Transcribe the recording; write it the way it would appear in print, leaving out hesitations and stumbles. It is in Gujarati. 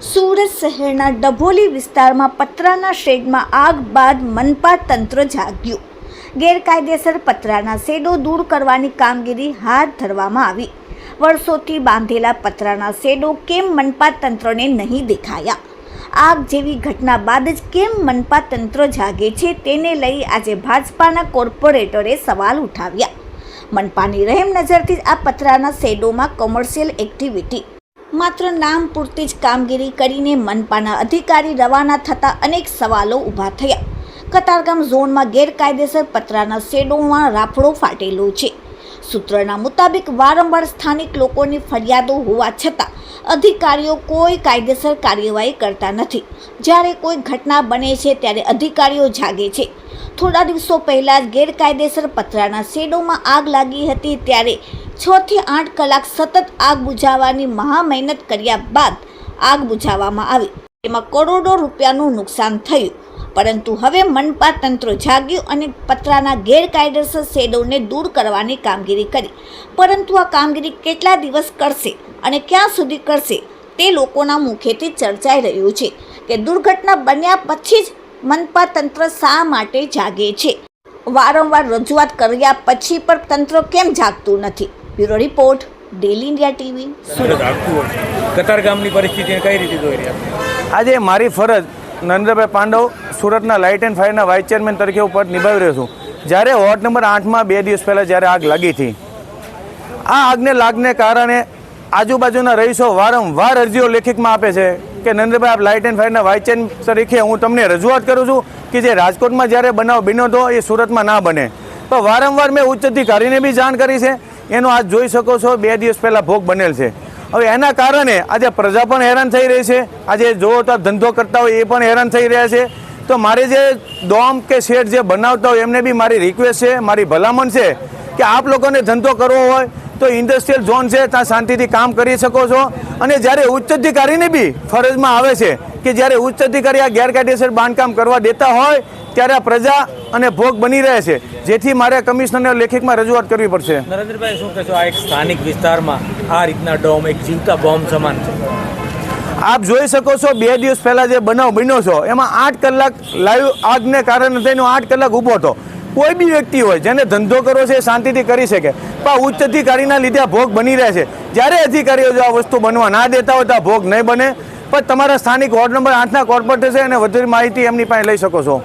સુરત શહેરના ડભોલી વિસ્તારમાં પતરાના શેડમાં આગ બાદ મનપા તંત્ર જાગ્યું. ગેરકાયદેસર પતરાના શેડો દૂર કરવાની કામગીરી હાથ ધરવામાં આવી. વર્ષોથી બાંધેલા પતરાના શેડો કેમ મનપા તંત્રને નહીં દેખાયા? આગ જેવી ઘટના બાદ જ કેમ મનપા તંત્ર જાગે છે તેને લઈ આજે ભાજપાના કોર્પોરેટરે સવાલ ઉઠાવ્યા. મનપાની રહેમ નજરથી જ આ પતરાના શેડોમાં કોમર્શિયલ એક્ટિવિટી માત્ર નામ પૂરતી જ કામગીરી કરીને મનપાના અધિકારી રવાના થતા અનેક સવાલો ઊભા થયા. કતારગામ ઝોનમાં ગેરકાયદેસર પતરાના શેડોમાં રાફડો ફાટેલો છે. સૂત્રના મુતાબિક વારંવાર સ્થાનિક લોકોની ફરિયાદો હોવા છતાં અધિકારીઓ કોઈ કાયદેસર કાર્યવાહી કરતા નથી. જ્યારે કોઈ ઘટના બને છે ત્યારે અધિકારીઓ જાગે છે. થોડા દિવસો પહેલાં જ ગેરકાયદેસર પતરાના શેડોમાં આગ લાગી હતી, ત્યારે 6 થી 8 કલાક સતત આગ બુઝાવવાની મહા મહેનત કર્યા બાદ આગ બુઝાવવામાં આવી. તેમાં કરોડો રૂપિયાનું નુકસાન થયું. પરંતુ હવે મનપા તંત્ર જાગ્યું અને પતરાના ગેરકાયદેસર શેડોને દૂર કરવાની કામગીરી કરી. પરંતુ આ કામગીરી કેટલા દિવસ કરશે અને ક્યાં સુધી કરશે તે લોકોના મુખેથી ચર્ચાઈ રહ્યું છે કે દુર્ઘટના બન્યા પછી જ મનપા તંત્ર શા માટે જાગે છે? વારંવાર રજૂઆત કર્યા પછી પણ તંત્ર કેમ જાગતું નથી? Bureau report, daily India TV, Surat. કતારગામની પરિસ્થિતિ કઈ રીતે જોઈ રહ્યા? આજે મારી ફરજ નરેન્દ્રભાઈ પાંડવ સુરતના લાઇટ એન્ડ ફાયરના વાઇસ ચેરમેન તરીકે હું પદ નિભાવી રહ્યો છું. જ્યારે વોર્ડ નંબર 8માં 2 દિવસ પહેલાં જ્યારે આગ લાગી હતી, આ આગને લાગને કારણે આજુબાજુના રહીશો વારંવાર અરજીઓ લેખિતમાં આપે છે કે નરેન્દ્રભાઈ આપ લાઇટ એન્ડ ફાયરના વાઇસ ચેરમેન તરીકે હું તમને રજૂઆત કરું છું કે જે રાજકોટમાં જ્યારે બનાવ બન્યો હતો એ સુરતમાં ના બને. તો વારંવાર મેં ઉચ્ચ અધિકારીને બી જાણ કરી છે. એનો આજ જોઈ શકો છો 2 દિવસ પહેલાં ભોગ બનેલ છે. હવે એના કારણે આજે પ્રજા પણ હેરાન થઈ રહી છે. આજે જો તો ધંધો કરતા હોય એ પણ હેરાન થઈ રહ્યા છે. તો મારે જે ડોમ કે શેડ જે બનાવતા હોય એમને બી મારી રિક્વેસ્ટ છે, મારી ભલામણ છે કે આપ લોકોને ધંધો કરવો હોય તો ઇન્ડસ્ટ્રીયલ ઝોન છે, ત્યાં શાંતિથી કામ કરી શકો છો. અને જ્યારે ઉચ્ચ અધિકારીને બી ફરજમાં આવે છે કે જ્યારે ઉચ્ચ અધિકારી આ ગેરકાયદેસર બાંધકામ કરવા દેતા હોય ત્યારે આ પ્રજા અને ભોગ બની રહે છે, જેથી મારે કમિશનરને લેખિતમાં રજૂઆત કરવી પડશે. નરેન્દ્રભાઈ શું કહેશો, આ એક સ્થાનિક વિસ્તારમાં આ રીતના ડોમ એક જીવતા બોમ્બ સમાન છે? આપ જોઈ શકો છો 2 દિવસ પહેલાં જે બનાવ બન્યો છો એમાં 8 કલાક લાઈવ આગને કારણે થઈને 8 કલાક ઊભો હતો. કોઈ બી વ્યક્તિ હોય જેને ધંધો કરવો છે શાંતિથી કરી શકે, પણ ઉચ્ચ અધિકારીના લીધે આ ભોગ બની રહે છે. જ્યારે અધિકારીઓ જો આ વસ્તુ બનવા ના દેતા હોય તો આ ભોગ નહીં બને. પણ તમારા સ્થાનિક વોર્ડ નંબર 8ના કોર્પોરેટર છે અને વધુ માહિતી એમની પાસે લઈ શકો છો.